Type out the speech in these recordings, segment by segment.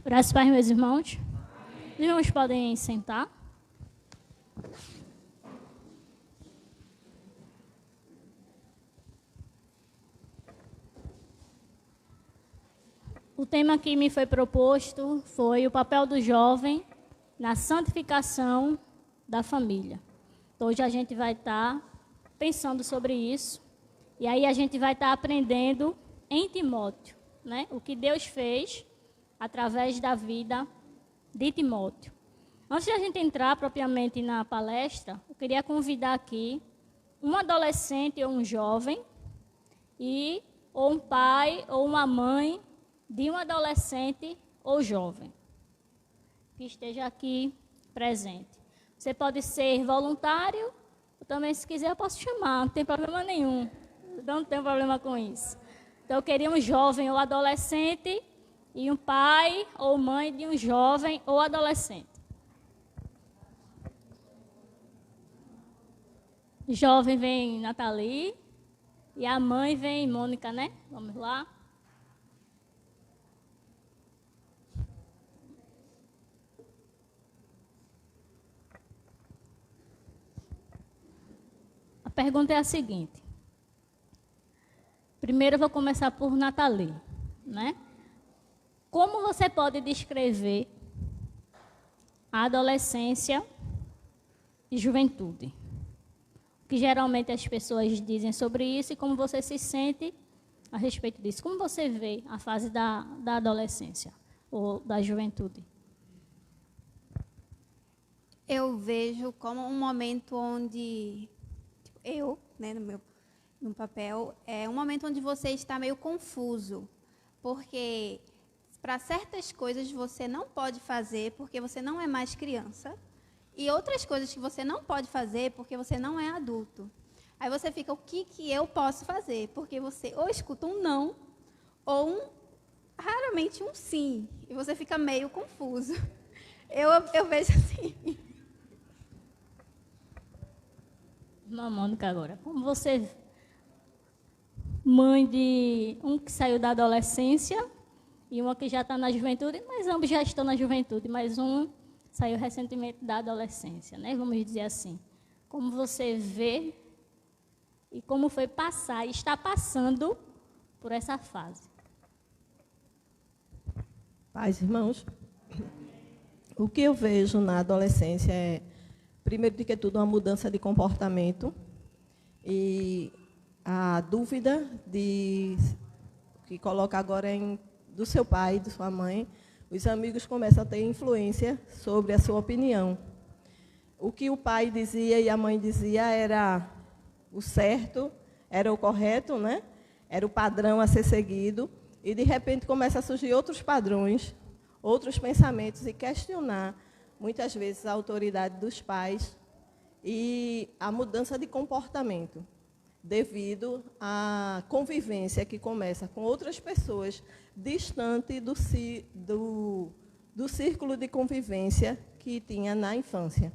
Graças para meus irmãos. Os irmãos podem sentar. O tema que me foi proposto foi o papel do jovem na santificação da família. Então, hoje a gente vai estar pensando sobre isso. E aí a gente vai estar aprendendo em Timóteo, né? O que Deus fez através da vida de Timóteo. Antes de a gente entrar propriamente na palestra, eu queria convidar aqui um adolescente ou um jovem, ou um pai ou uma mãe de um adolescente ou jovem que esteja aqui presente. Você pode ser voluntário, ou também, se quiser, eu posso chamar, não tem problema nenhum. Não tenho problema com isso. Então, eu queria um jovem ou adolescente e um pai ou mãe de um jovem ou adolescente. Jovem vem Nathalie e a mãe vem Mônica, né? Vamos lá. A pergunta é a seguinte. Primeiro eu vou começar por Nathalie, né? Como você pode descrever a adolescência e juventude? O que geralmente as pessoas dizem sobre isso e como você se sente a respeito disso? Como você vê a fase da adolescência ou da juventude? Eu vejo como um momento onde eu, né, no papel, é um momento onde você está meio confuso, porque para certas coisas você não pode fazer porque você não é mais criança, e outras coisas que você não pode fazer porque você não é adulto. Aí você fica, o que eu posso fazer? Porque você ou escuta um não, ou raramente um sim, e você fica meio confuso. Eu vejo assim. Mônica, agora, como você, mãe de um que saiu da adolescência e uma que já está na juventude, mas ambos já estão na juventude, mas um saiu recentemente da adolescência, né? Vamos dizer assim. Como você vê e como foi passar e está passando por essa fase? Pais, irmãos, o que eu vejo na adolescência é, primeiro de que tudo, uma mudança de comportamento e a dúvida que coloca agora do seu pai, de sua mãe, os amigos começam a ter influência sobre a sua opinião. O que o pai dizia e a mãe dizia era o certo, era o correto, né? Era o padrão a ser seguido, e de repente começa a surgir outros padrões, outros pensamentos e questionar muitas vezes a autoridade dos pais e a mudança de comportamento devido à convivência que começa com outras pessoas distante do círculo de convivência que tinha na infância.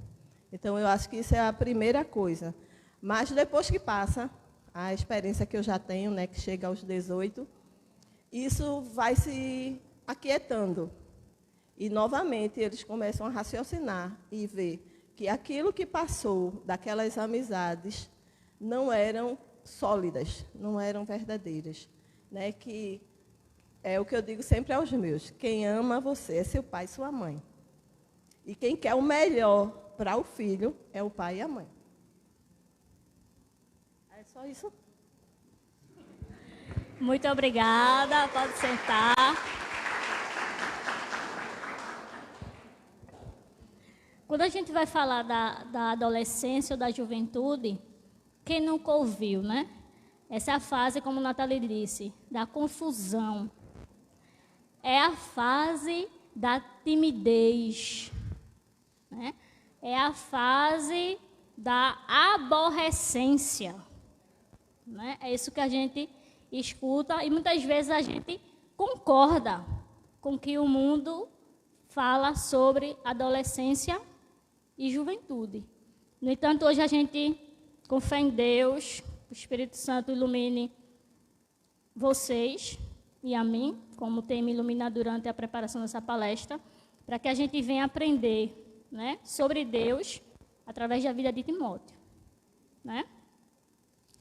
Então, eu acho que isso é a primeira coisa. Mas depois que passa, a experiência que eu já tenho, né, que chega aos 18, isso vai se aquietando. E, novamente, eles começam a raciocinar e ver que aquilo que passou daquelas amizades não eram sólidas, não eram verdadeiras. Né? Que é o que eu digo sempre aos meus. Quem ama você é seu pai e sua mãe. E quem quer o melhor para o filho é o pai e a mãe. É só isso. Muito obrigada. Pode sentar. Quando a gente vai falar da adolescência ou da juventude, quem nunca ouviu, né? Essa é a fase, como a Nathalie disse, da confusão. É a fase da timidez, né? É a fase da aborrecência, né? É isso que a gente escuta e muitas vezes a gente concorda com o que o mundo fala sobre adolescência e juventude. No entanto, hoje a gente, com fé em Deus, o Espírito Santo ilumine vocês e a mim, como tem me iluminado durante a preparação dessa palestra, para que a gente venha aprender, né, sobre Deus através da vida de Timóteo, né?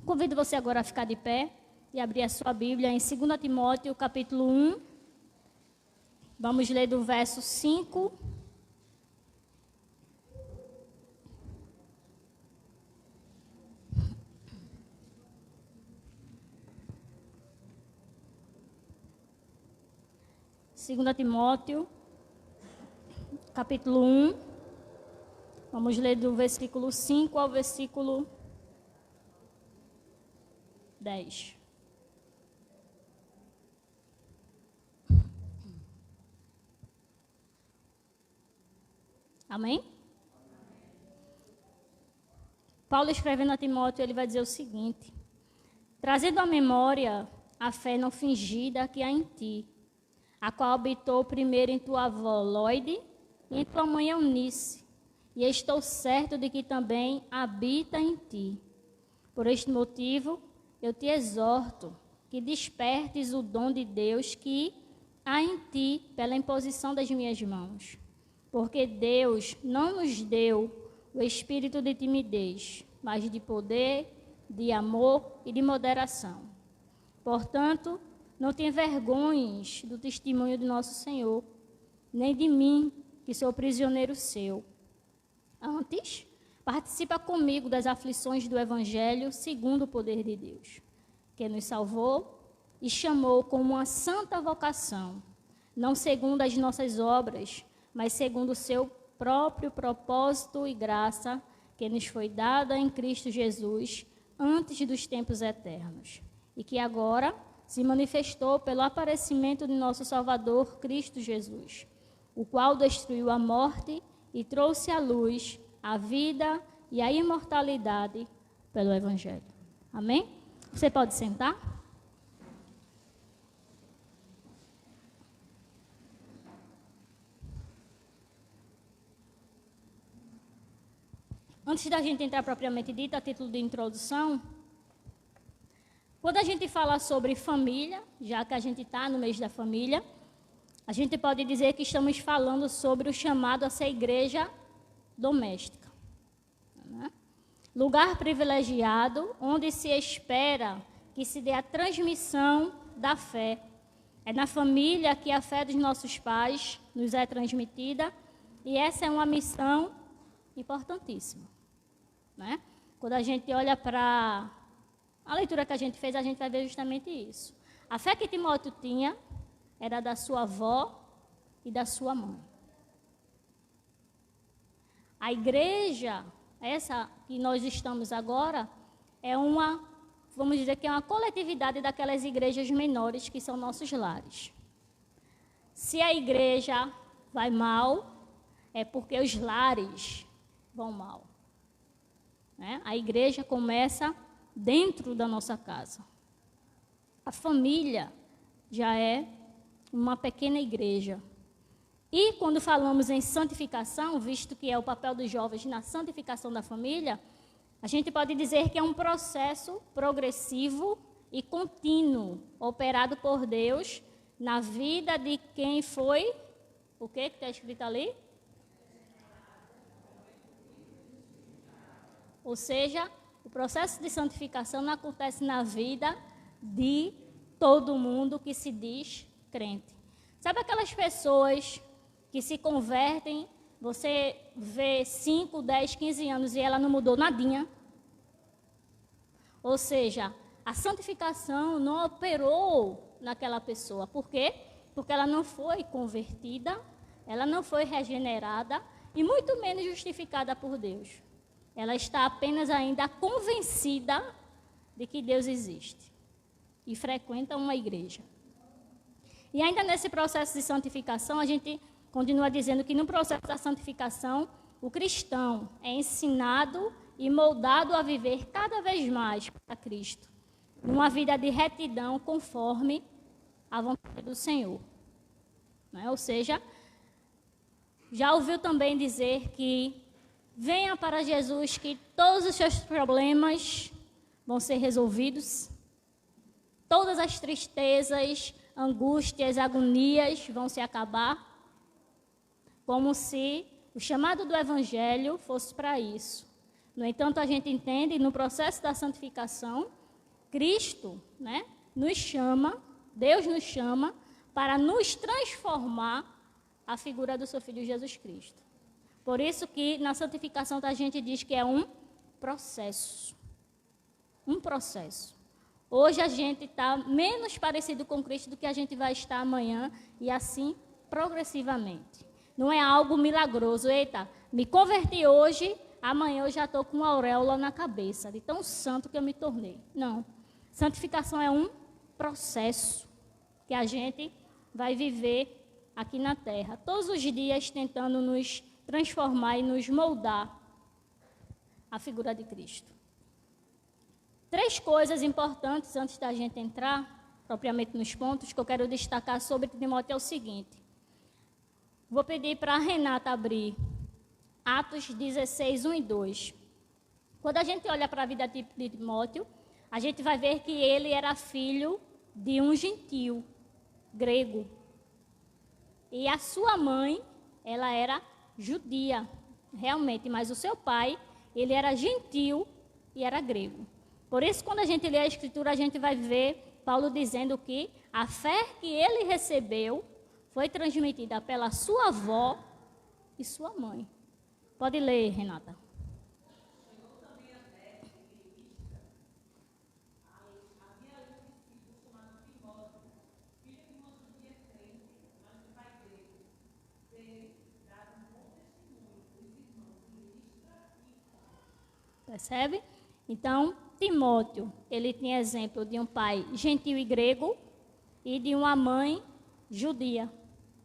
Convido você agora a ficar de pé e abrir a sua Bíblia em 2 Timóteo, capítulo 1. Vamos ler do verso 5 2 Timóteo, capítulo 1, vamos ler do versículo 5 ao versículo 10. Amém? Paulo, escrevendo a Timóteo, ele vai dizer o seguinte: trazendo à memória a fé não fingida que há em ti, a qual habitou primeiro em tua avó Loide e em tua mãe Eunice, e estou certo de que também habita em ti. Por este motivo, eu te exorto que despertes o dom de Deus que há em ti pela imposição das minhas mãos. Porque Deus não nos deu o espírito de timidez, mas de poder, de amor e de moderação. Portanto, não te envergonhes do testemunho de nosso Senhor, nem de mim, que sou prisioneiro seu. Antes, participa comigo das aflições do Evangelho segundo o poder de Deus, que nos salvou e chamou com uma santa vocação, não segundo as nossas obras, mas segundo o seu próprio propósito e graça, que nos foi dada em Cristo Jesus antes dos tempos eternos, e que agora se manifestou pelo aparecimento de nosso Salvador Cristo Jesus, o qual destruiu a morte e trouxe à luz a vida e a imortalidade pelo Evangelho. Amém? Você pode sentar? Antes da gente entrar propriamente dito, a título de introdução, quando a gente fala sobre família, já que a gente está no mês da família, a gente pode dizer que estamos falando sobre o chamado a ser igreja doméstica, né? Lugar privilegiado onde se espera que se dê a transmissão da fé. É na família que a fé dos nossos pais nos é transmitida, e essa é uma missão importantíssima, né? Quando a gente olha para a leitura que a gente fez, a gente vai ver justamente isso. A fé que Timóteo tinha era da sua avó e da sua mãe. A igreja, essa que nós estamos agora, é uma, vamos dizer que é uma coletividade daquelas igrejas menores que são nossos lares. Se a igreja vai mal, é porque os lares vão mal, né? A igreja começa dentro da nossa casa. A família já é uma pequena igreja. E quando falamos em santificação, visto que é o papel dos jovens na santificação da família, a gente pode dizer que é um processo progressivo e contínuo, operado por Deus na vida de quem foi, o que está escrito ali? Ou seja, o processo de santificação não acontece na vida de todo mundo que se diz crente. Sabe aquelas pessoas que se convertem, você vê 5, 10, 15 anos e ela não mudou nadinha? Ou seja, a santificação não operou naquela pessoa. Por quê? Porque ela não foi convertida, ela não foi regenerada e muito menos justificada por Deus. Ela está apenas ainda convencida de que Deus existe e frequenta uma igreja. E ainda nesse processo de santificação, a gente continua dizendo que no processo da santificação, o cristão é ensinado e moldado a viver cada vez mais para Cristo, numa vida de retidão conforme a vontade do Senhor, né? Ou seja, já ouviu também dizer que venha para Jesus que todos os seus problemas vão ser resolvidos, todas as tristezas angústias, agonias vão se acabar, como se o chamado do Evangelho fosse para isso. No entanto, a gente entende, no processo da santificação, Cristo, né, nos chama, Deus nos chama para nos transformar a figura do seu Filho Jesus Cristo. Por isso que na santificação a gente diz que é um processo. Um processo. Hoje a gente está menos parecido com Cristo do que a gente vai estar amanhã e assim progressivamente. Não é algo milagroso. Eita, me converti hoje, amanhã eu já estou com uma auréola na cabeça, de tão santo que eu me tornei. Não. Santificação é um processo que a gente vai viver aqui na terra, todos os dias tentando nos transformar e nos moldar a figura de Cristo. 3 coisas importantes antes da gente entrar propriamente nos pontos que eu quero destacar sobre Timóteo é o seguinte. Vou pedir para a Renata abrir Atos 16, 1 e 2. Quando a gente olha para a vida de Timóteo, a gente vai ver que ele era filho de um gentio grego. E a sua mãe, ela era judia, realmente, mas o seu pai, ele era gentio e era grego. Por isso, quando a gente lê a Escritura, a gente vai ver Paulo dizendo que a fé que ele recebeu foi transmitida pela sua avó e sua mãe. Pode ler, Renata. Percebe? Então, Timóteo, ele tinha exemplo de um pai gentil e grego e de uma mãe judia,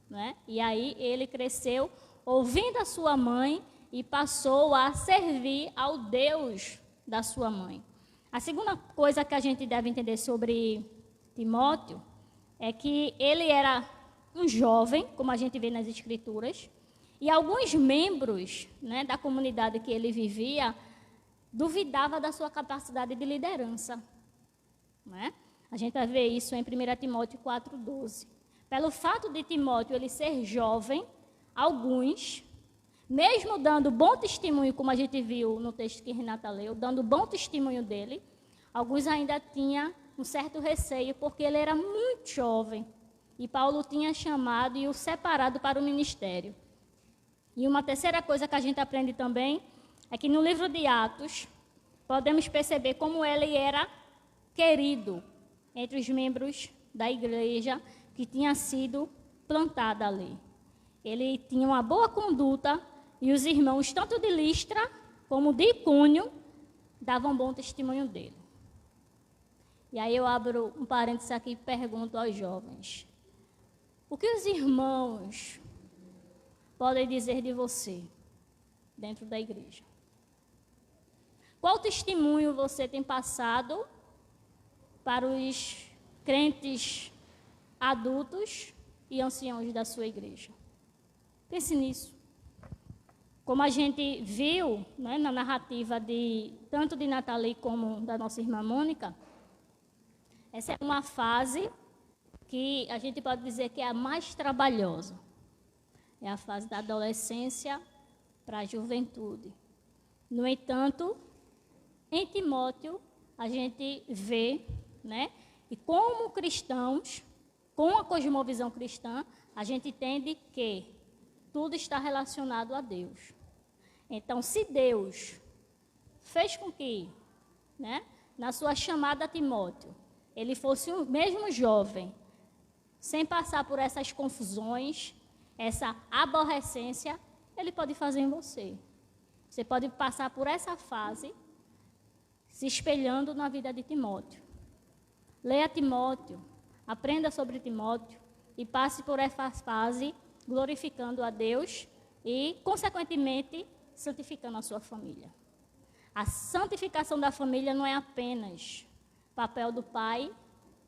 né? E aí ele cresceu ouvindo a sua mãe e passou a servir ao Deus da sua mãe. A segunda coisa que a gente deve entender sobre Timóteo é que ele era um jovem, como a gente vê nas Escrituras, e alguns membros, né, da comunidade que ele vivia duvidava da sua capacidade de liderança, né? A gente vai ver isso em 1 Timóteo 4,12. Pelo fato de Timóteo ele ser jovem, alguns, mesmo dando bom testemunho, como a gente viu no texto que Renata leu, dando bom testemunho dele, alguns ainda tinham um certo receio, porque ele era muito jovem, e Paulo tinha chamado e o separado para o ministério. E uma terceira coisa que a gente aprende também é que no livro de Atos, podemos perceber como ele era querido entre os membros da igreja que tinha sido plantada ali. Ele tinha uma boa conduta e os irmãos, tanto de Listra como de Icônio, davam bom testemunho dele. E aí eu abro um parênteses aqui e pergunto aos jovens: o que os irmãos podem dizer de você dentro da igreja? Qual testemunho você tem passado para os crentes adultos e anciãos da sua igreja? Pense nisso. Como a gente viu, né, na narrativa tanto de Nathalie como da nossa irmã Mônica, essa é uma fase que a gente pode dizer que é a mais trabalhosa. É a fase da adolescência para a juventude. No entanto, em Timóteo, a gente vê, né, e como cristãos, com a cosmovisão cristã, a gente entende que tudo está relacionado a Deus. Então, se Deus fez com que, né, na sua chamada a Timóteo, ele fosse o mesmo jovem, sem passar por essas confusões, essa aborrecência, ele pode fazer em você. Você pode passar por essa fase se espelhando na vida de Timóteo. Leia Timóteo, aprenda sobre Timóteo e passe por essa fase glorificando a Deus e, consequentemente, santificando a sua família. A santificação da família não é apenas papel do pai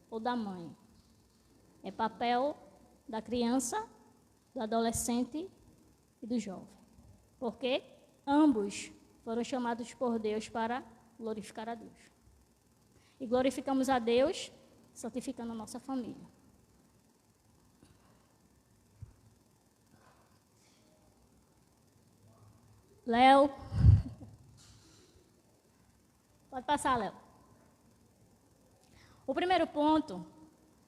ou da mãe. É papel da criança, do adolescente e do jovem. Porque ambos foram chamados por Deus para glorificar a Deus. E glorificamos a Deus santificando a nossa família. Léo. Pode passar, Léo. O primeiro ponto,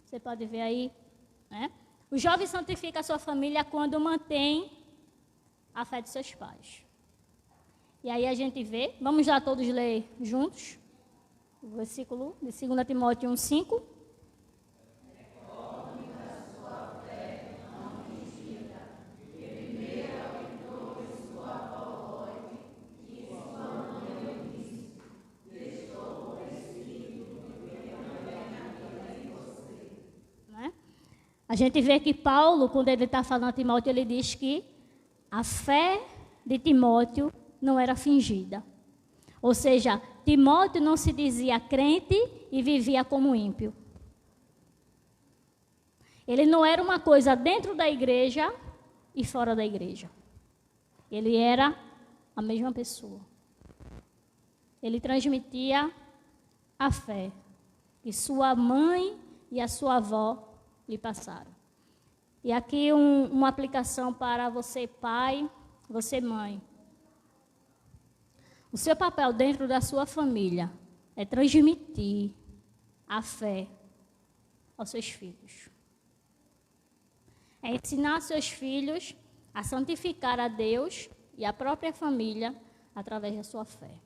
você pode ver aí, né? O jovem santifica a sua família quando mantém a fé de seus pais. E aí a gente vê, vamos lá todos ler juntos, o versículo de 2 Timóteo 1:5. A gente vê que Paulo, quando ele está falando a Timóteo, ele diz que a fé de Timóteo não era fingida. Ou seja, Timóteo não se dizia crente e vivia como ímpio. Ele não era uma coisa dentro da igreja e fora da igreja. Ele era a mesma pessoa. Ele transmitia a fé que sua mãe e a sua avó lhe passaram. E aqui uma aplicação para você pai, você mãe. O seu papel dentro da sua família é transmitir a fé aos seus filhos. É ensinar seus filhos a santificar a Deus e a própria família através da sua fé.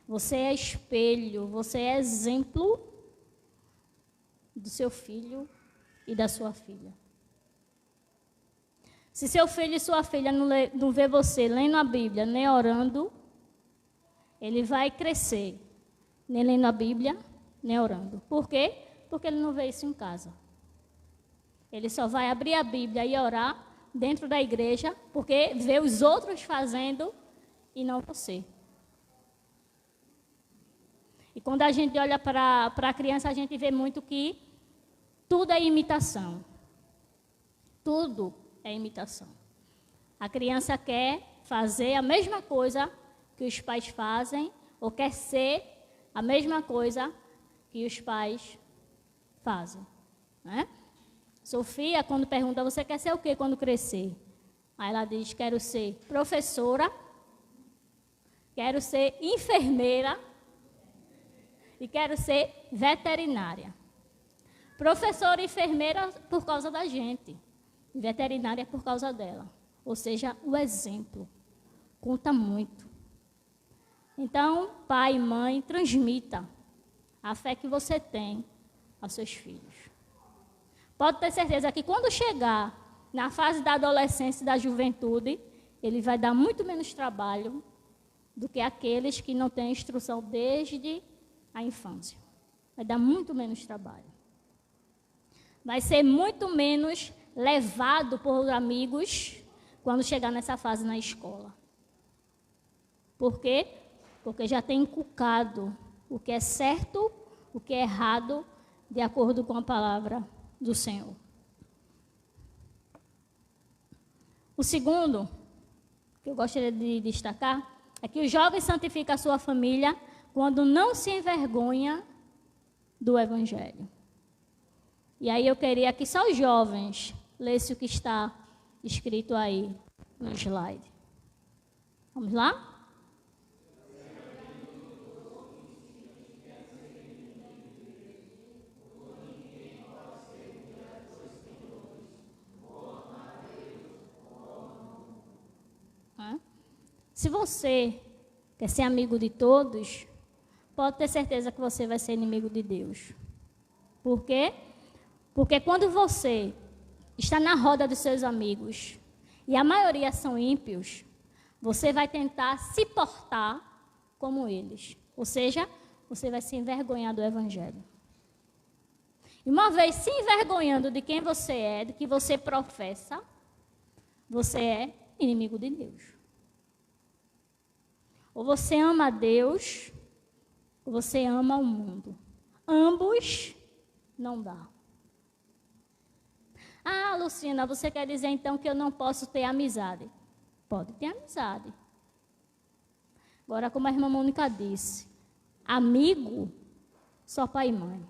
Você é espelho, você é exemplo do seu filho e da sua filha. Se seu filho e sua filha não vê você lendo a Bíblia, nem orando, ele vai crescer nem lendo a Bíblia, nem orando. Por quê? Porque ele não vê isso em casa. Ele só vai abrir a Bíblia e orar dentro da igreja, porque vê os outros fazendo e não você. E quando a gente olha para a criança, a gente vê muito que tudo é imitação. Tudo é imitação. A criança quer fazer a mesma coisa que os pais fazem, ou quer ser a mesma coisa que os pais fazem. Né? Sofia, quando pergunta, você quer ser o quê quando crescer? Aí ela diz, quero ser professora, quero ser enfermeira e quero ser veterinária. Professora e enfermeira por causa da gente. Veterinária por causa dela. Ou seja, o exemplo conta muito. Então, pai e mãe, transmita a fé que você tem aos seus filhos. Pode ter certeza que quando chegar na fase da adolescência e da juventude, ele vai dar muito menos trabalho do que aqueles que não têm instrução desde a infância. Vai dar muito menos trabalho. Vai ser muito menos levado por amigos quando chegar nessa fase na escola. Por quê? Porque já tem inculcado o que é certo, o que é errado, de acordo com a palavra do Senhor. O segundo, que eu gostaria de destacar, é que o jovem santifica a sua família quando não se envergonha do Evangelho. E aí eu queria que só os jovens lessem o que está escrito aí no slide. Vamos lá? Se você quer ser amigo de todos, pode ter certeza que você vai ser inimigo de Deus. Por quê? Porque quando você está na roda dos seus amigos, e a maioria são ímpios, você vai tentar se portar como eles. Ou seja, você vai se envergonhar do Evangelho. E uma vez se envergonhando de quem você é, de que você professa, você é inimigo de Deus. Ou você ama a Deus, ou você ama o mundo. Ambos não dá. Ah, Luciana, você quer dizer então que eu não posso ter amizade? Pode ter amizade. Agora, como a irmã Mônica disse, amigo, só pai e mãe.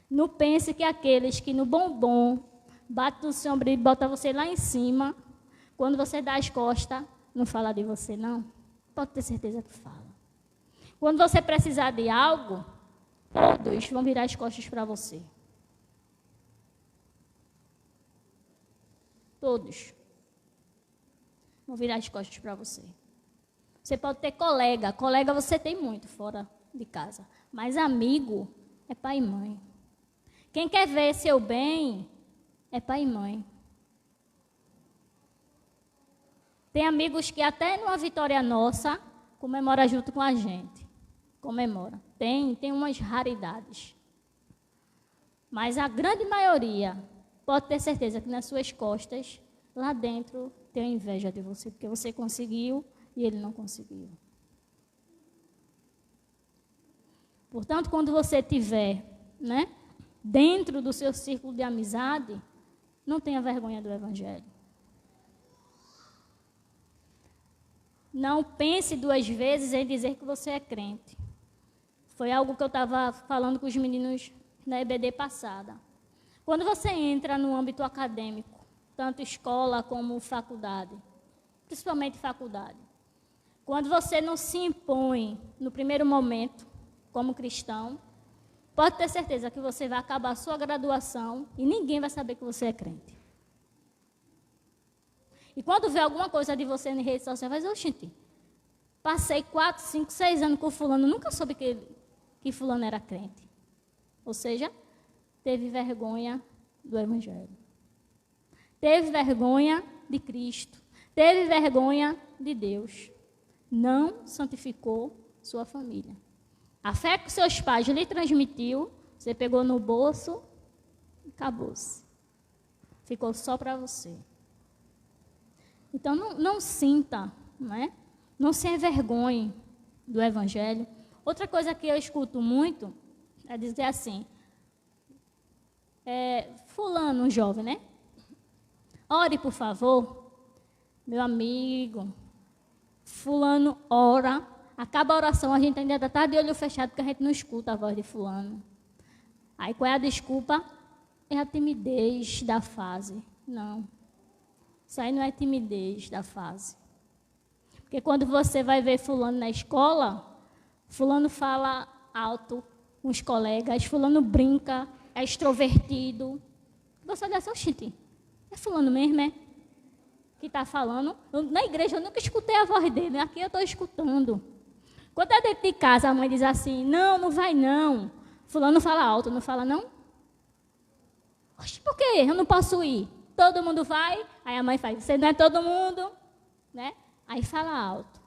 Não pense que aqueles que no bombom bate no seu ombro e bota você lá em cima, Quando você dá as costas, não fala de você, não? Pode ter certeza que fala. Quando você precisar de algo, todos vão virar as costas para você. Todos vão virar as costas para você. Você pode ter colega. Colega você tem muito fora de casa. Mas amigo é pai e mãe. Quem quer ver seu bem é pai e mãe. Tem amigos que até numa vitória nossa, comemora junto com a gente. Comemora. Tem umas raridades. Mas a grande maioria, pode ter certeza que nas suas costas, lá dentro, tem inveja de você, porque você conseguiu e ele não conseguiu. Portanto, quando você estiver, dentro do seu círculo de amizade, não tenha vergonha do Evangelho. Não pense 2 vezes em dizer que você é crente. Foi algo que eu estava falando com os meninos na EBD passada. Quando você entra no âmbito acadêmico, tanto escola como faculdade, principalmente faculdade, quando você não se impõe no primeiro momento como cristão, pode ter certeza que você vai acabar a sua graduação e ninguém vai saber que você é crente. E quando vê alguma coisa de você na rede social, vai dizer, oxente, passei 4, 5, 6 anos com fulano, nunca soube que fulano era crente. Ou seja, teve vergonha do Evangelho. Teve vergonha de Cristo. Teve vergonha de Deus. Não santificou sua família. A fé que seus pais lhe transmitiu, você pegou no bolso e acabou-se. Ficou só para você. Então, não sinta, não se envergonhe do Evangelho. Outra coisa que eu escuto muito é dizer assim, fulano, um jovem, ore, por favor, meu amigo, fulano ora, acaba a oração, a gente ainda está de olho fechado porque a gente não escuta a voz de fulano. Aí qual é a desculpa? É a timidez da fase. Não. Isso aí não é timidez da fase. Porque quando você vai ver fulano na escola, fulano fala alto com os colegas, fulano brinca, é extrovertido. Você olha assim, oxente, é fulano mesmo, que está falando? Na igreja eu nunca escutei a voz dele, aqui eu estou escutando. Quando é dentro de casa, a mãe diz assim, não vai não. Fulano fala alto, não fala não? Oxe, por quê? Eu não posso ir. Todo mundo vai, aí a mãe faz, você não é todo mundo, Aí fala alto.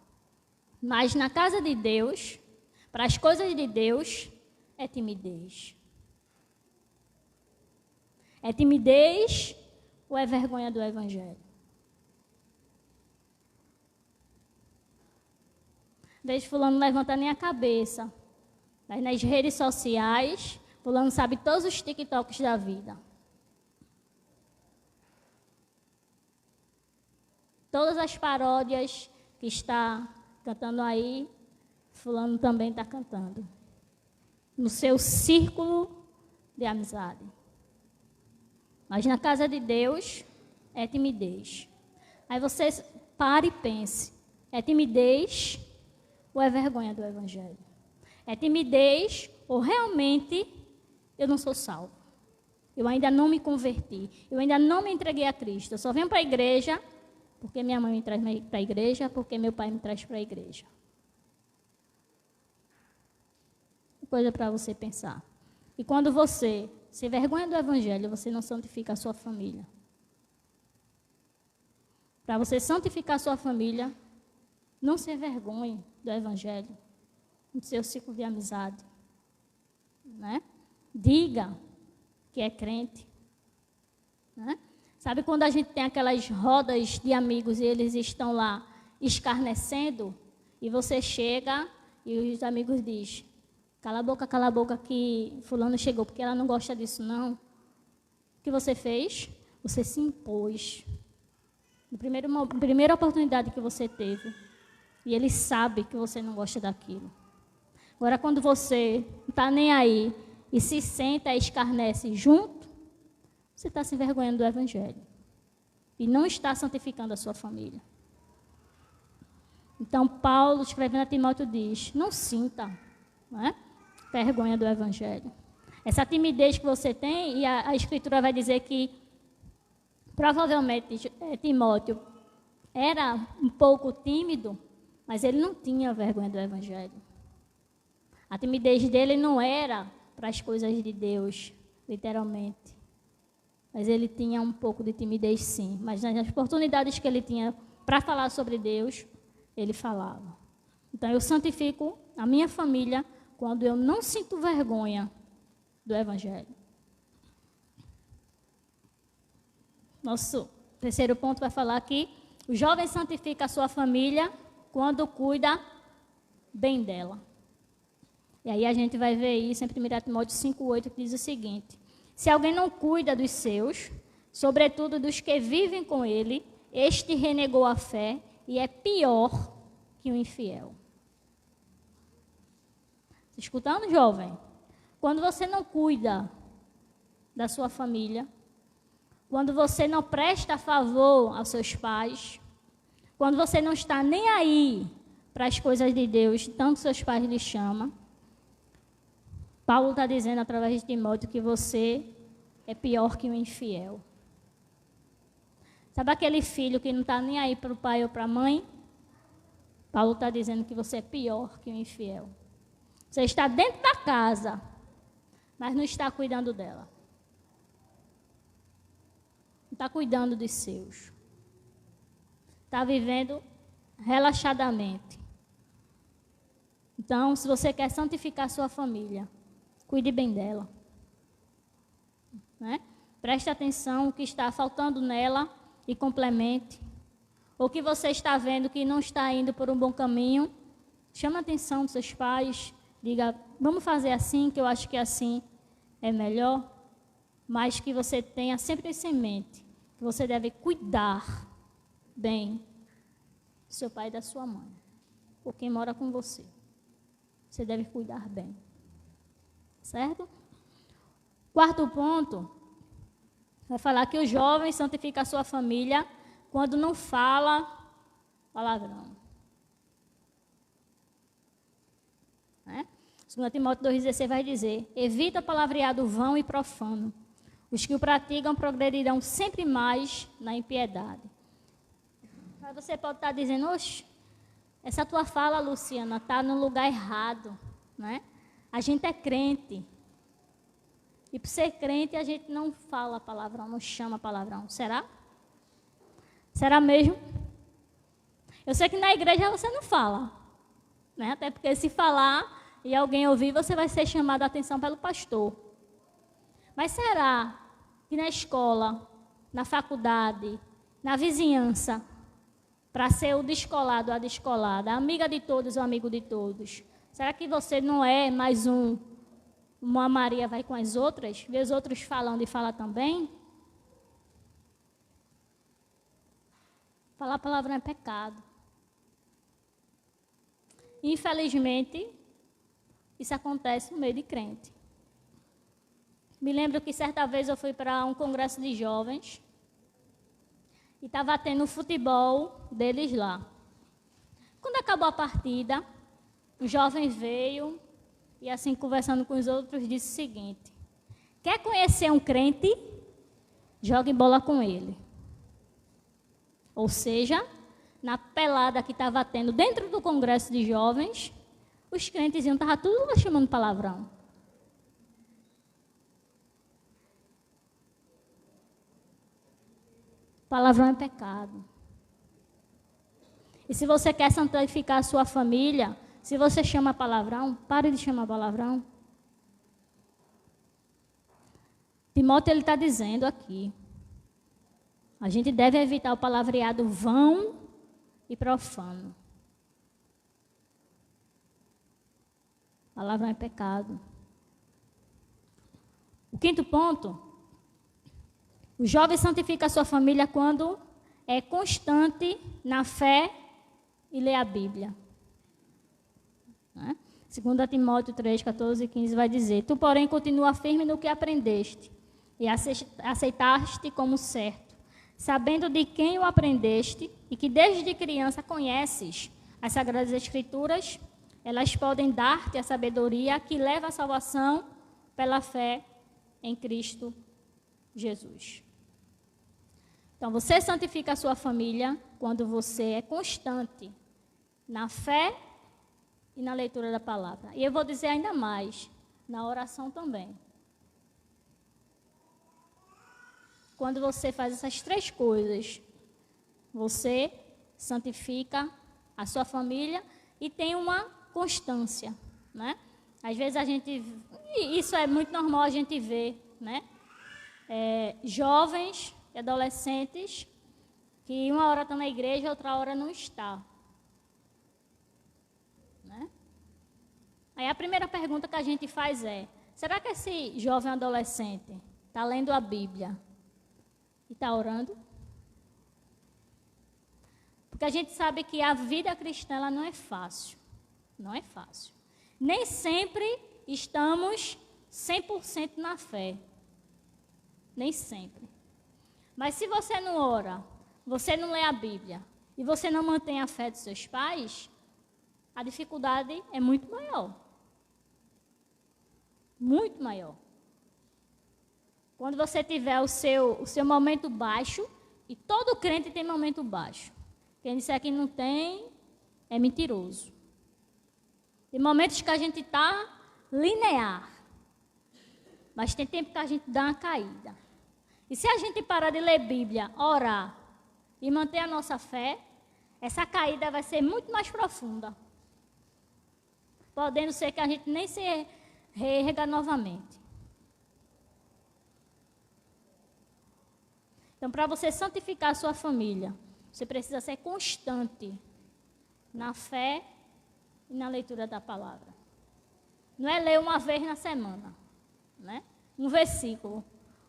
Mas na casa de Deus, para as coisas de Deus, é timidez. É timidez ou é vergonha do Evangelho? Vejo fulano levanta nem a cabeça. Mas nas redes sociais, fulano sabe todos os TikToks da vida. Todas as paródias que está cantando aí, fulano também está cantando. No seu círculo de amizade. Mas na casa de Deus, é timidez. Aí você pare e pense. É timidez ou é vergonha do Evangelho? É timidez ou realmente eu não sou salvo? Eu ainda não me converti. Eu ainda não me entreguei a Cristo. Eu só venho para a igreja porque minha mãe me traz para a igreja, porque meu pai me traz para a igreja. Coisa para você pensar. E quando você se vergonha do Evangelho, você não santifica a sua família. Para você santificar a sua família, não se envergonhe do Evangelho, no seu ciclo de amizade. Diga que é crente. Sabe quando a gente tem aquelas rodas de amigos e eles estão lá escarnecendo, e você chega e os amigos dizem, cala a boca que fulano chegou, porque ela não gosta disso, não. O que você fez? Você se impôs. Na primeira oportunidade que você teve. E ele sabe que você não gosta daquilo. Agora, quando você não está nem aí e se senta e escarnece junto, você está se envergonhando do Evangelho. e não está santificando a sua família. Então, Paulo, escrevendo a Timóteo, diz, não sinta, né, vergonha do Evangelho. Essa timidez que você tem, e a Escritura vai dizer que, provavelmente, Timóteo era um pouco tímido, mas ele não tinha vergonha do Evangelho. A timidez dele não era para as coisas de Deus, literalmente. Mas ele tinha um pouco de timidez, sim. Mas nas oportunidades que ele tinha para falar sobre Deus, ele falava. Então, eu santifico a minha família quando eu não sinto vergonha do Evangelho. Nosso terceiro ponto vai falar que o jovem santifica a sua família quando cuida bem dela. E aí a gente vai ver isso em 1 Timóteo 5,8, que diz o seguinte: se alguém não cuida dos seus, sobretudo dos que vivem com ele, este renegou a fé e é pior que o infiel. Está escutando, jovem? Quando você não cuida da sua família, quando você não presta favor aos seus pais, quando você não está nem aí para as coisas de Deus, tanto seus pais lhe chamam, Paulo está dizendo através de Timóteo que você é pior que o infiel. Sabe aquele filho que não está nem aí para o pai ou para a mãe? Paulo está dizendo que você é pior que o infiel. Você está dentro da casa, mas não está cuidando dela. Não está cuidando dos seus. Está vivendo relaxadamente. Então, se você quer santificar sua família, cuide bem dela. Né? Preste atenção no que está faltando nela e complemente. Ou que você está vendo que não está indo por um bom caminho, chama a atenção dos seus pais, diga, vamos fazer assim, que eu acho que assim é melhor, mas que você tenha sempre isso em mente, que você deve cuidar bem do seu pai e da sua mãe, ou quem mora com você. Você deve cuidar bem. Certo? Quarto ponto, vai falar que o jovem santifica a sua família quando não fala palavrão. Né? 2 Timóteo 2,16 vai dizer, evita palavreado vão e profano. Os que o praticam progredirão sempre mais na impiedade. Aí você pode estar dizendo, oxe, essa tua fala, Luciana, está no lugar errado. Né? A gente é crente. E por ser crente, a gente não fala palavrão, não chama palavrão. Será? Será mesmo? Eu sei que na igreja você não fala. Né? Até porque se falar e alguém ouvir, você vai ser chamado a atenção pelo pastor. Mas será que na escola, na faculdade, na vizinhança, para ser o descolado, a descolada, a amiga de todos, o amigo de todos, será que você não é mais uma Maria vai com as outras, vê os outros falando e fala também? Falar palavrão é pecado. Infelizmente, isso acontece no meio de crente. Me lembro que certa vez eu fui para um congresso de jovens e estava tendo o futebol deles lá. Quando acabou a partida, o jovem veio e assim conversando com os outros disse o seguinte: quer conhecer um crente? Jogue bola com ele. Ou seja, na pelada que estava tendo dentro do congresso de jovens, os crentes estavam tudo lá chamando palavrão. Palavrão é pecado. E se você quer santificar a sua família, se você chama palavrão, pare de chamar palavrão. Timóteo ele está dizendo aqui, a gente deve evitar o palavreado vão e profano. Palavrão é pecado. O quinto ponto, o jovem santifica a sua família quando é constante na fé e lê a Bíblia. Né? 2 Timóteo 3, 14 e 15 vai dizer, tu, porém, continua firme no que aprendeste e aceitaste como certo, sabendo de quem o aprendeste e que desde criança conheces as Sagradas Escrituras, elas podem dar-te a sabedoria que leva à salvação pela fé em Cristo Jesus. Então, você santifica a sua família quando você é constante na fé e na leitura da palavra. E eu vou dizer ainda mais, na oração também. Quando você faz essas 3 coisas, você santifica a sua família e tem uma constância, né? Às vezes a gente, isso é muito normal a gente ver, né? Jovens e adolescentes que uma hora estão na igreja, outra hora não está. Né? Aí a primeira pergunta que a gente faz é, será que esse jovem adolescente está lendo a Bíblia e está orando? Porque a gente sabe que a vida cristã ela não é fácil. Não é fácil. Nem sempre estamos 100% na fé. Nem sempre. Mas se você não ora, você não lê a Bíblia e você não mantém a fé dos seus pais, a dificuldade é muito maior. Muito maior. Quando você tiver o seu momento baixo, e todo crente tem momento baixo. Quem disser que não tem, é mentiroso. Tem momentos que a gente está linear. Mas tem tempo que a gente dá uma caída. E se a gente parar de ler Bíblia, orar e manter a nossa fé, essa caída vai ser muito mais profunda. Podendo ser que a gente nem se reerga novamente. Então, para você santificar a sua família, você precisa ser constante na fé e na leitura da palavra. Não é ler uma vez na semana, né? Um versículo,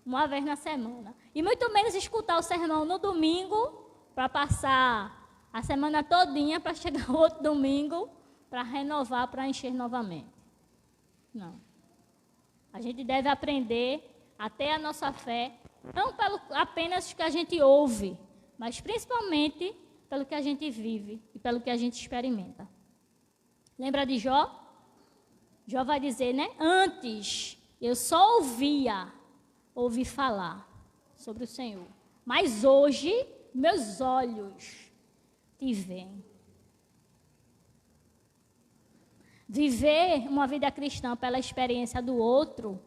uma vez na semana. E muito menos escutar o sermão no domingo, para passar a semana todinha, para chegar o outro domingo, para renovar, para encher novamente. Não. A gente deve aprender a ter a nossa fé, não apenas que a gente ouve, mas principalmente pelo que a gente vive e pelo que a gente experimenta. Lembra de Jó? Jó vai dizer, né? Antes eu só ouvi falar sobre o Senhor. Mas hoje meus olhos te veem. Viver uma vida cristã pela experiência do outro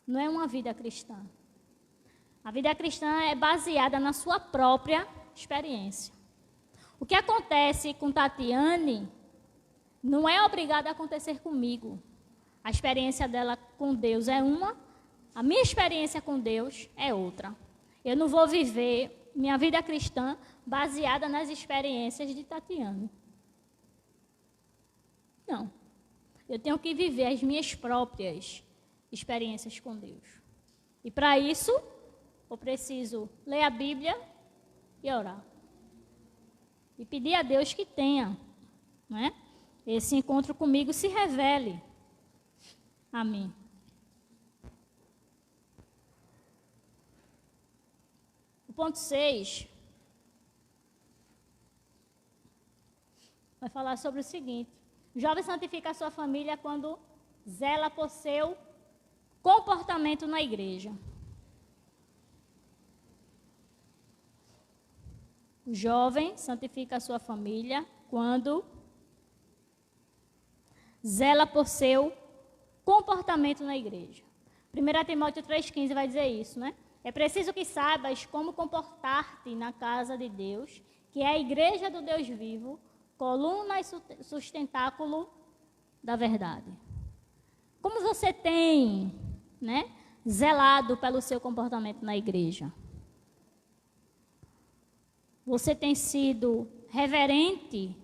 não é uma vida cristã. A vida cristã é baseada na sua própria experiência. O que acontece com Tatiane não é obrigado a acontecer comigo. A experiência dela com Deus é uma, a minha experiência com Deus é outra. Eu não vou viver minha vida cristã baseada nas experiências de Tatiane. Não. Eu tenho que viver as minhas próprias experiências com Deus. E para isso, eu preciso ler a Bíblia e orar. E pedir a Deus que tenha, né? Esse encontro comigo se revele a mim. O ponto 6 vai falar sobre o seguinte: o jovem santifica a sua família quando zela por seu comportamento na igreja. O jovem santifica a sua família quando zela por seu comportamento na igreja. 1 Timóteo 3,15 vai dizer isso, né? É preciso que saibas como comportar-te na casa de Deus, que é a igreja do Deus vivo, coluna e sustentáculo da verdade. Como você tem, né, zelado pelo seu comportamento na igreja? Você tem sido reverente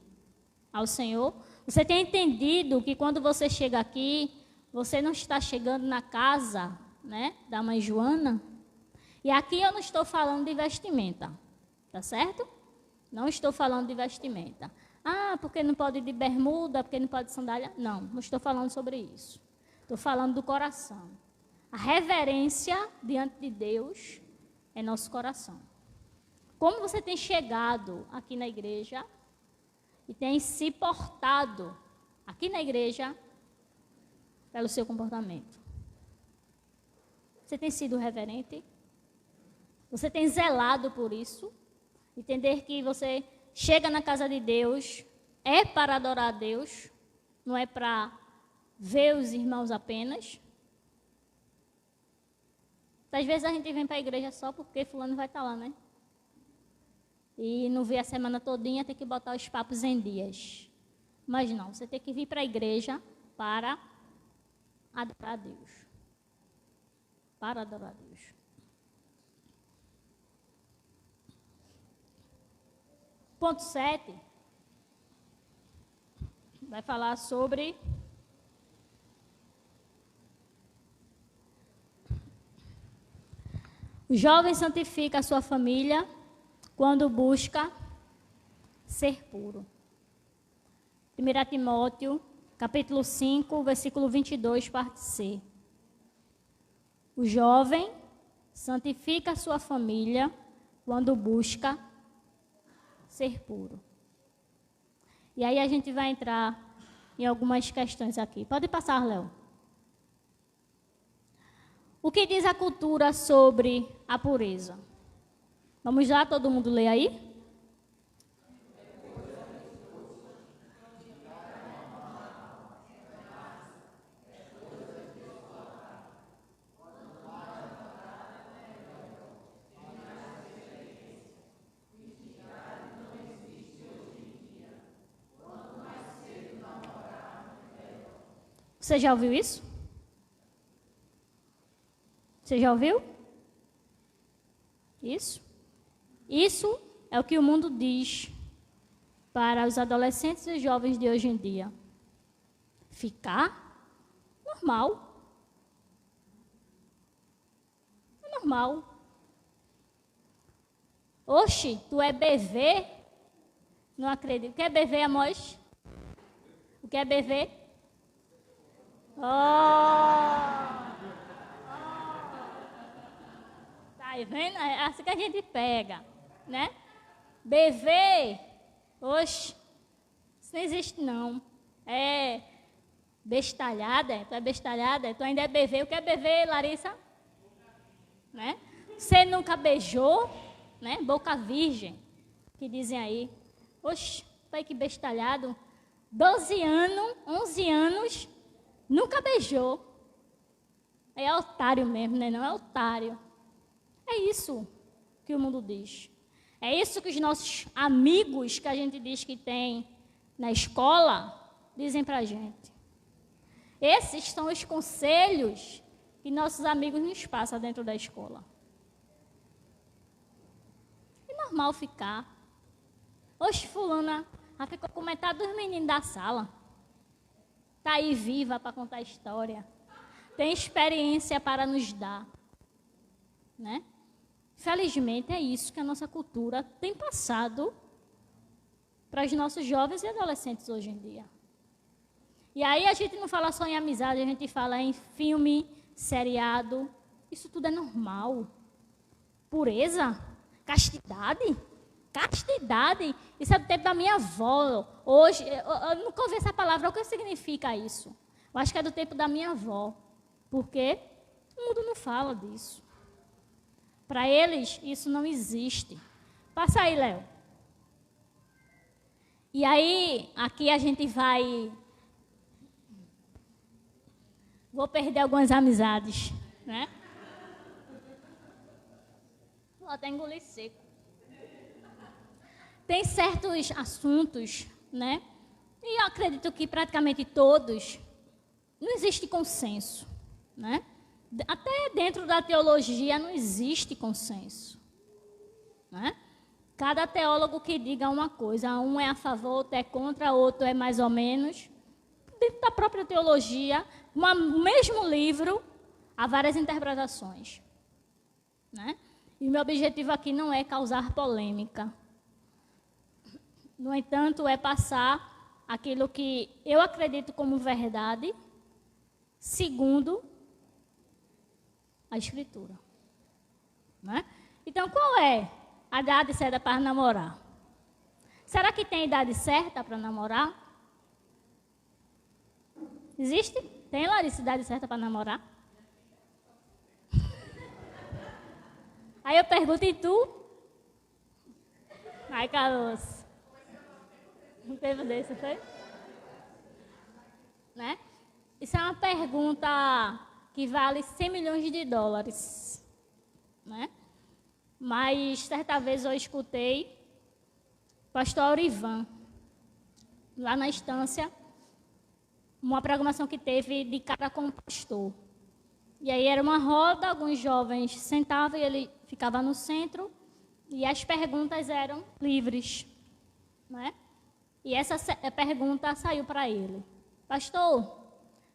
ao Senhor? Você tem entendido que quando você chega aqui, você não está chegando na casa, né, da mãe Joana? E aqui eu não estou falando de vestimenta, tá certo? Não estou falando de vestimenta. Ah, porque não pode ir de bermuda, porque não pode de sandália. Não, não estou falando sobre isso. Estou falando do coração. A reverência diante de Deus é nosso coração. Como você tem chegado aqui na igreja e tem se portado aqui na igreja pelo seu comportamento? Você tem sido reverente? Você tem zelado por isso? Entender que você chega na casa de Deus é para adorar a Deus, não é para ver os irmãos apenas. Às vezes a gente vem para a igreja só porque fulano vai estar lá, né? E não vê a semana todinha, tem que botar os papos em dias. Mas não, você tem que vir para a igreja para adorar a Deus. Para adorar a Deus. Ponto 7 vai falar sobre o jovem santifica a sua família quando busca ser puro. 1 Timóteo, capítulo 5, versículo 22, parte C. O jovem santifica a sua família quando busca ser puro. E aí a gente vai entrar em algumas questões aqui. Pode passar, Léo. O que diz a cultura sobre a pureza? Vamos lá, todo mundo lê aí? Você já ouviu isso? Você já ouviu? Isso? Isso é o que o mundo diz para os adolescentes e jovens de hoje em dia. Ficar normal. É normal. Oxe, tu é BV? Não acredito. O que é BV, Amós? O que é BV? Tá vendo? É assim que a gente pega, né? BV, oxe, isso não existe não. É bestalhada, tu é bestalhada, tu ainda é BV. O que é BV, Larissa? Né? Você nunca beijou, né? Boca virgem, que dizem aí. Oxe, pai, que bestalhado. 12 anos, 11 anos, nunca beijou. É otário mesmo, né? Não é otário. É isso que o mundo diz. É isso que os nossos amigos que a gente diz que tem na escola dizem pra gente. Esses são os conselhos que nossos amigos nos passam dentro da escola. É normal ficar. Oxe, fulana, ficou comentado dos meninos da sala. Está aí viva para contar a história. Tem experiência para nos dar. Né? Felizmente é isso que a nossa cultura tem passado para os nossos jovens e adolescentes hoje em dia. E aí a gente não fala só em amizade, a gente fala em filme, seriado. Isso tudo é normal. Pureza, castidade. Castidade, isso é do tempo da minha avó. Hoje, eu nunca ouvi essa palavra. O que significa isso? Eu acho que é do tempo da minha avó. Porque o mundo não fala disso. Para eles, isso não existe. Passa aí, Léo. E aí, aqui a gente vai... Vou perder algumas amizades, né? Vou até engolir seco. Tem certos assuntos, né? E eu acredito que praticamente todos, não existe consenso, né? Até dentro da teologia não existe consenso, né? Cada teólogo que diga uma coisa, um é a favor, outro é contra, outro é mais ou menos. Dentro da própria teologia, no mesmo livro, há várias interpretações, né? E o meu objetivo aqui não é causar polêmica. No entanto, é passar aquilo que eu acredito como verdade, segundo a Escritura. Né? Então, qual é a idade certa para namorar. Será que tem idade certa para namorar? Existe? Tem, Larissa, idade certa para namorar? Aí eu pergunto, e tu? Ai, Carlos. Um tempo desse, foi? Né? Isso é uma pergunta que vale 100 milhões de dólares. Né? Mas, certa vez eu escutei o pastor Aurivan, lá na estância, uma programação que teve de cara com o pastor. E aí era uma roda, alguns jovens sentavam e ele ficava no centro e as perguntas eram livres. Né? E essa pergunta saiu para ele. Pastor,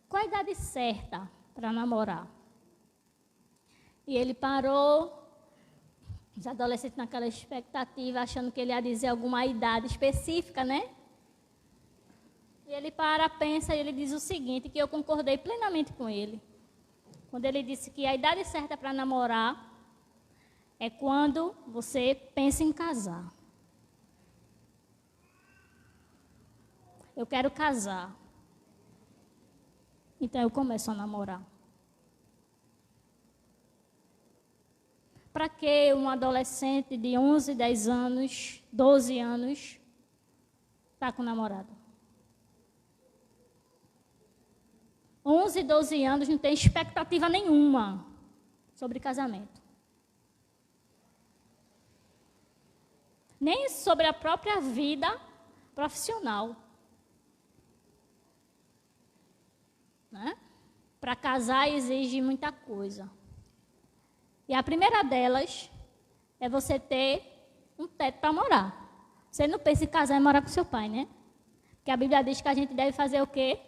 qual a idade certa para namorar? E ele parou, os adolescentes naquela expectativa, achando que ele ia dizer alguma idade específica, né? E ele pensa e ele diz o seguinte, que eu concordei plenamente com ele. Quando ele disse que a idade certa para namorar é quando você pensa em casar. Eu quero casar. Então eu começo a namorar. Para que um adolescente de 11, 10 anos, 12 anos, está com namorado? 11, 12 anos não tem expectativa nenhuma sobre casamento. Nem sobre a própria vida profissional. Né? Para casar exige muita coisa. E a primeira delas é você ter um teto para morar. Você não pensa em casar e morar com seu pai, né? Porque a Bíblia diz que a gente deve fazer o quê?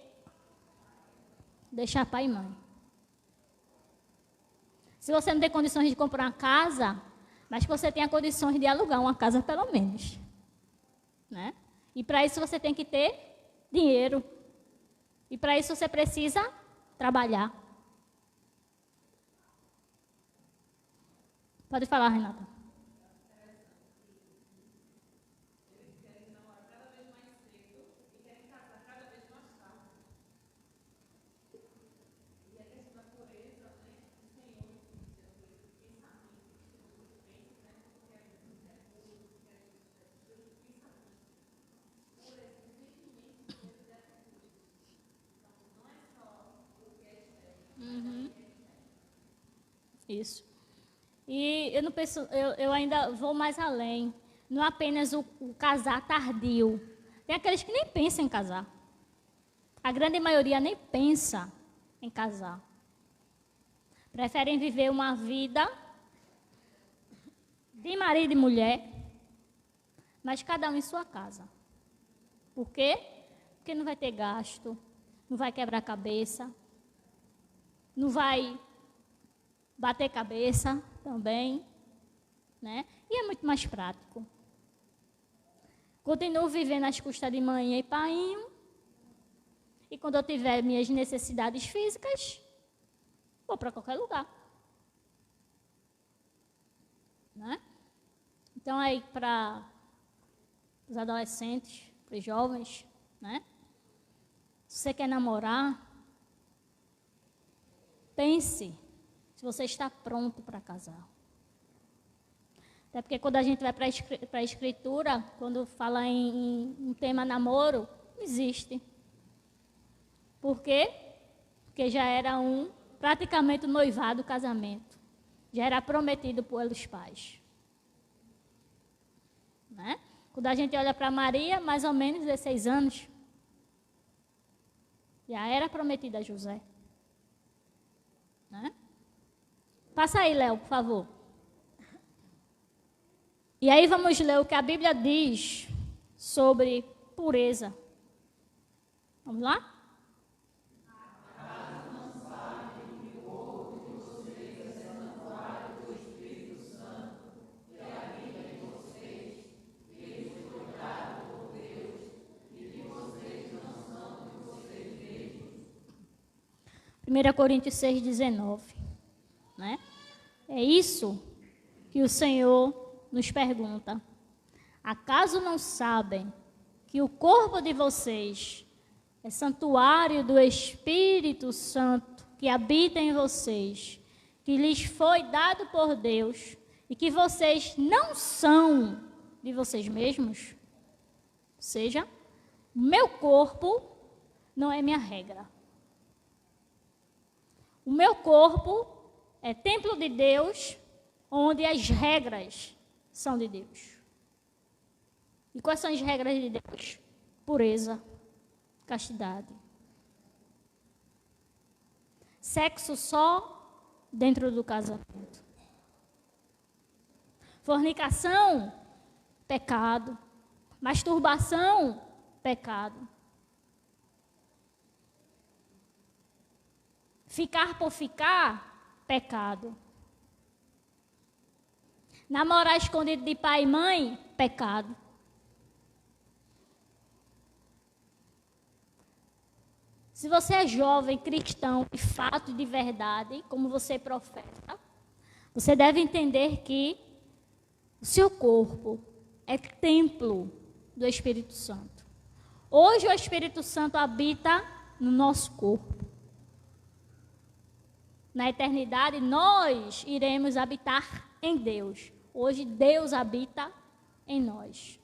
Deixar pai e mãe. Se você não tem condições de comprar uma casa, mas que você tenha condições de alugar uma casa pelo menos. Né? E para isso você tem que ter dinheiro. E para isso você precisa trabalhar. Pode falar, Renata. Isso. E eu não penso, eu ainda vou mais além. Não apenas o casar tardio. Tem aqueles que nem pensam em casar. A grande maioria nem pensa em casar. Preferem viver uma vida de marido e mulher, mas cada um em sua casa. Por quê? Porque não vai ter gasto, não vai quebrar a cabeça, não vai bater cabeça também, né? E é muito mais prático. Continuo vivendo às custas de mãe e painho. E quando eu tiver minhas necessidades físicas, vou para qualquer lugar. Né? Então, aí, para os adolescentes, para os jovens, né? Se você quer namorar, pense se você está pronto para casar. Até porque quando a gente vai para a escritura, quando fala em um tema namoro, não existe. Por quê? Porque já era praticamente um noivado, casamento. Já era prometido pelos pais. Né? Quando a gente olha para Maria, mais ou menos 16 anos, já era prometida a José. Né? Passa aí, Léo, por favor. E aí vamos ler o que a Bíblia diz sobre pureza. Vamos lá? Primeira Coríntios 6:19. Né? É isso que o Senhor nos pergunta: acaso não sabem que o corpo de vocês é santuário do Espírito Santo que habita em vocês, que lhes foi dado por Deus e que vocês não são de vocês mesmos? Ou seja, o meu corpo não é minha regra. O meu corpo é templo de Deus, onde as regras são de Deus. E quais são as regras de Deus? Pureza, castidade. Sexo só dentro do casamento. Fornicação, pecado. Masturbação, pecado. Ficar por ficar, pecado. Namorar escondido de pai e mãe, pecado. Se você é jovem, cristão, de fato e de verdade, como você professa, você deve entender que o seu corpo é templo do Espírito Santo. Hoje o Espírito Santo habita no nosso corpo. Na eternidade, nós iremos habitar em Deus. Hoje, Deus habita em nós.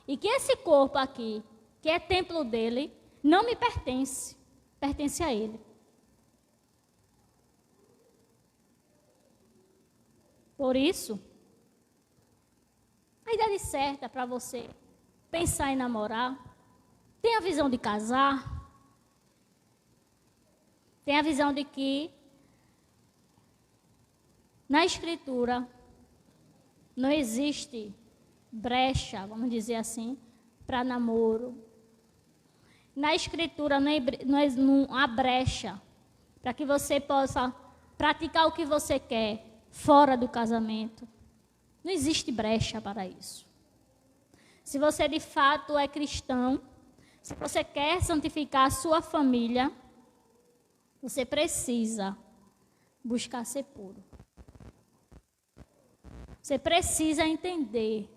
E que esse corpo aqui, que é templo dele, não me pertence, pertence a ele. Por isso, a idade certa para você pensar em namorar, tem a visão de casar, tem a visão de que na Escritura não existe brecha, vamos dizer assim, para namoro. Na Escritura não há brecha para que você possa praticar o que você quer fora do casamento. Não existe brecha para isso. Se você de fato é cristão, se você quer santificar a sua família, você precisa buscar ser puro. Você precisa entender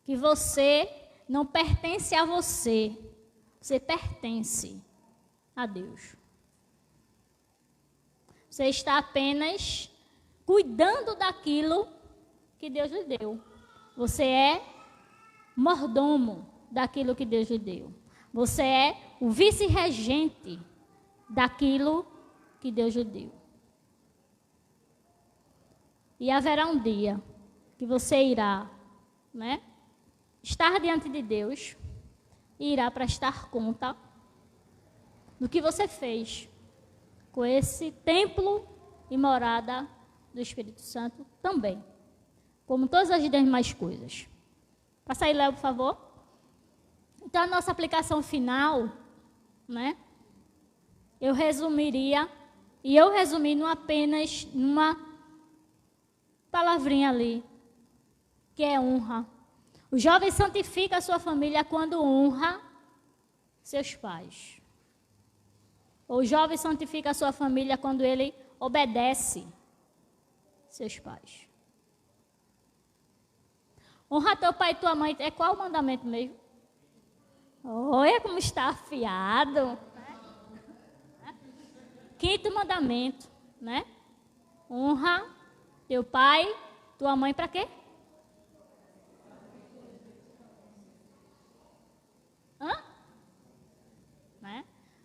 que você não pertence a você, você pertence a Deus. Você está apenas cuidando daquilo que Deus lhe deu. Você é mordomo daquilo que Deus lhe deu. Você é o vice-regente daquilo que Deus lhe deu. E haverá um dia que você irá, estar diante de Deus e irá prestar conta do que você fez com esse templo e morada do Espírito Santo também, como todas as demais coisas. Passa aí, Léo, por favor. Então, a nossa aplicação final, eu resumiria, e eu resumi apenas numa palavrinha ali, que é honra. O jovem santifica a sua família quando honra seus pais. O jovem santifica a sua família quando ele obedece seus pais. Honra teu pai e tua mãe. É qual o mandamento mesmo? Olha como está afiado. Quinto mandamento, Honra teu pai, tua mãe, para quê?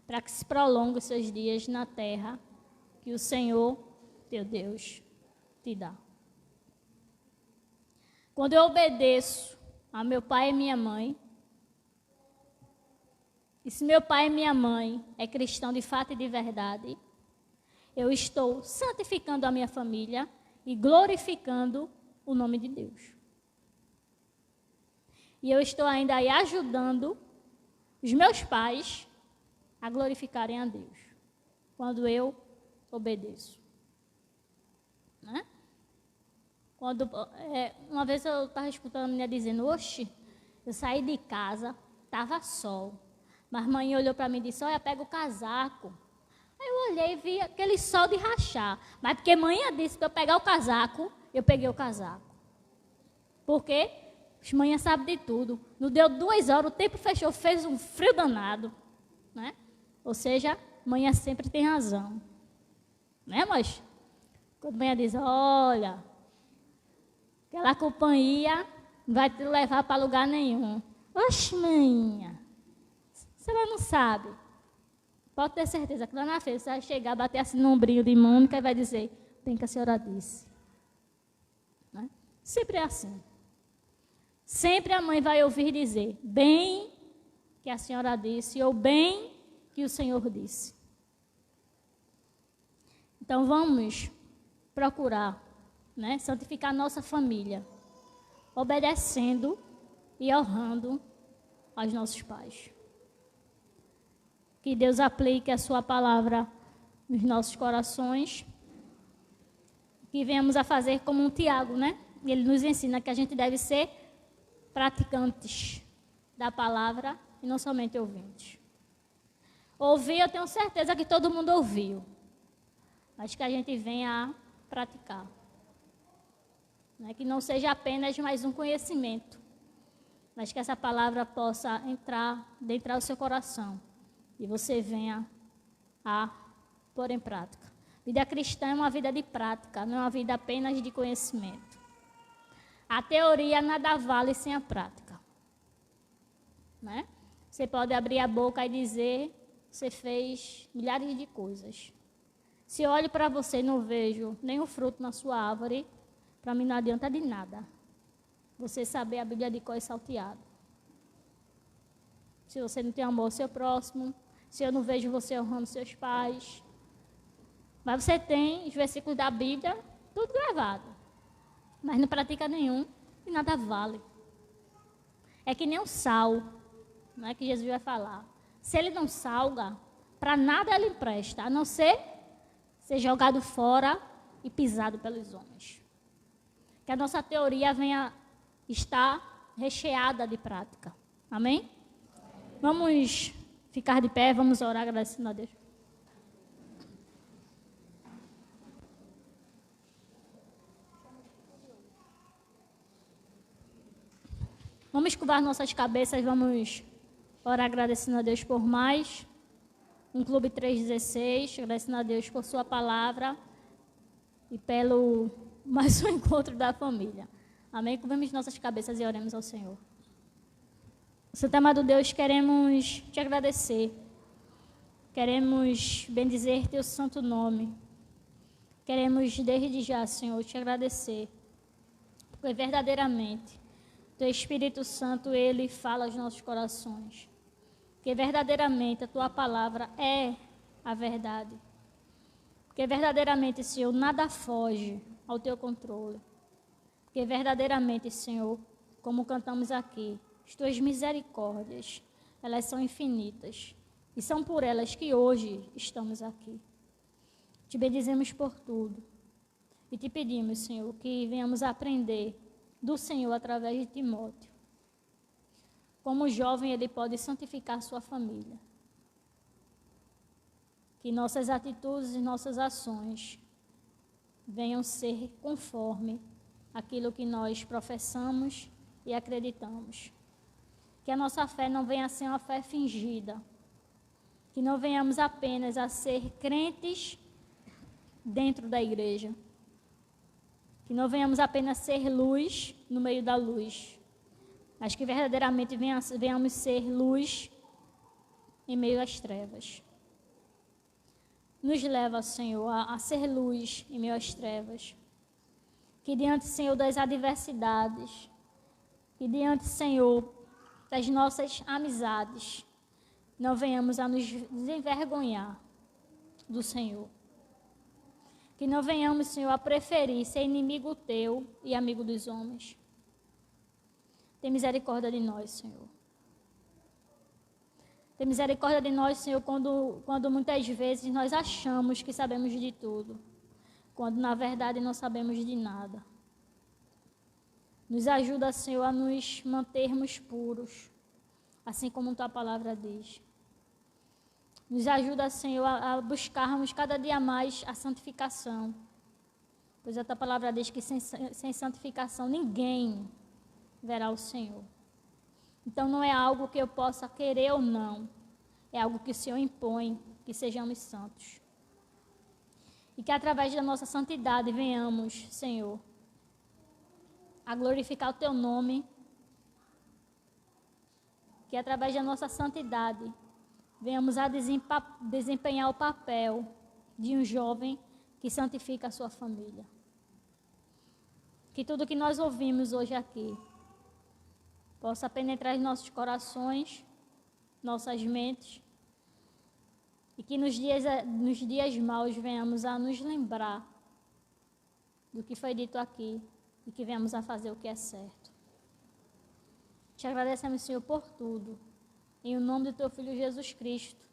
Para que se prolongue os seus dias na terra que o Senhor, teu Deus, te dá. Quando eu obedeço a meu pai e minha mãe, e se meu pai e minha mãe é cristão de fato e de verdade, eu estou santificando a minha família e glorificando o nome de Deus. E eu estou ainda aí ajudando os meus pais a glorificarem a Deus, quando eu obedeço. Uma vez eu estava escutando a menina dizendo: oxe, eu saí de casa, estava sol, mas mãe olhou para mim e disse: olha, pega o casaco. Aí eu olhei e vi aquele sol de rachar, mas porque mãe disse para eu pegar o casaco, eu peguei o casaco. Porque as manhãs sabem de tudo. Não deu 2 horas, o tempo fechou, fez um frio danado. Né? Ou seja, manhã sempre tem razão. Né, mas quando manhã diz, olha, aquela companhia não vai te levar para lugar nenhum. Oxe, manhã, você não sabe. Pode ter certeza que lá na frente você vai chegar, bater assim no ombrinho de Mônica e vai dizer, bem que a senhora disse. Né? Sempre é assim. Sempre a mãe vai ouvir dizer, bem que a senhora disse, ou bem que o Senhor disse. Então vamos procurar, né, santificar nossa família, obedecendo e honrando aos nossos pais. Que Deus aplique a sua palavra nos nossos corações, que venhamos a fazer como um Tiago, né? Ele nos ensina que a gente deve ser praticantes da palavra e não somente ouvintes. Ouvir, eu tenho certeza que todo mundo ouviu, mas que a gente venha a praticar. Né? Que não seja apenas mais um conhecimento, mas que essa palavra possa entrar dentro do seu coração e você venha a pôr em prática. Vida cristã é uma vida de prática, não é uma vida apenas de conhecimento. A teoria nada vale sem a prática. Né? Você pode abrir a boca e dizer, você fez milhares de coisas. Se eu olho para você e não vejo nenhum fruto na sua árvore, para mim não adianta de nada. Você saber a Bíblia de cor e salteado. Se você não tem amor ao seu próximo, se eu não vejo você honrando seus pais. Mas você tem os versículos da Bíblia, tudo gravado. Mas não pratica nenhum e nada vale. É que nem o sal, né, que Jesus vai falar. Se ele não salga, para nada ele presta, a não ser jogado fora e pisado pelos homens. Que a nossa teoria venha estar recheada de prática. Amém? Vamos ficar de pé, vamos orar agradecendo a Deus. Vamos curvar nossas cabeças, vamos orar agradecendo a Deus por mais um Clube 316, agradecendo a Deus por sua palavra e pelo mais um encontro da família. Amém? Curvemos nossas cabeças e oremos ao Senhor. Santo amado Deus, queremos te agradecer. Queremos bendizer teu santo nome. Queremos desde já, Senhor, te agradecer. Porque verdadeiramente teu Espírito Santo, ele fala aos nossos corações. Porque verdadeiramente a tua palavra é a verdade. Porque verdadeiramente, Senhor, nada foge ao teu controle. Porque verdadeiramente, Senhor, como cantamos aqui, as tuas misericórdias, elas são infinitas. E são por elas que hoje estamos aqui. Te bendizemos por tudo. E te pedimos, Senhor, que venhamos a aprender do Senhor através de Timóteo. Como jovem, ele pode santificar sua família. Que nossas atitudes e nossas ações venham ser conforme aquilo que nós professamos e acreditamos. Que a nossa fé não venha a ser uma fé fingida. Que não venhamos apenas a ser crentes dentro da igreja. Que não venhamos apenas ser luz no meio da luz. Mas que verdadeiramente venhamos ser luz em meio às trevas. Nos leva, Senhor, a ser luz em meio às trevas. Que diante, Senhor, das adversidades, que diante, Senhor, das nossas amizades, não venhamos a nos desenvergonhar do Senhor. Que não venhamos, Senhor, a preferir ser inimigo teu e amigo dos homens. Tem misericórdia de nós, Senhor. Tem misericórdia de nós, Senhor, quando muitas vezes nós achamos que sabemos de tudo, quando na verdade não sabemos de nada. Nos ajuda, Senhor, a nos mantermos puros, assim como tua palavra diz. Nos ajuda, Senhor, a buscarmos cada dia mais a santificação. Pois a tua palavra diz que sem santificação ninguém verá o Senhor. Então não é algo que eu possa querer ou não, é algo que o Senhor impõe, que sejamos santos. E que através da nossa santidade venhamos, Senhor, a glorificar o Teu nome, que através da nossa santidade venhamos a desempenhar o papel de um jovem que santifica a sua família. Que tudo que nós ouvimos hoje aqui possa penetrar em nossos corações, nossas mentes, e que nos dias maus venhamos a nos lembrar do que foi dito aqui e que venhamos a fazer o que é certo. Te agradecemos, Senhor, por tudo, em o nome do Teu Filho Jesus Cristo,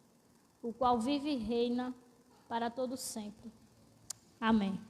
o qual vive e reina para todo sempre. Amém.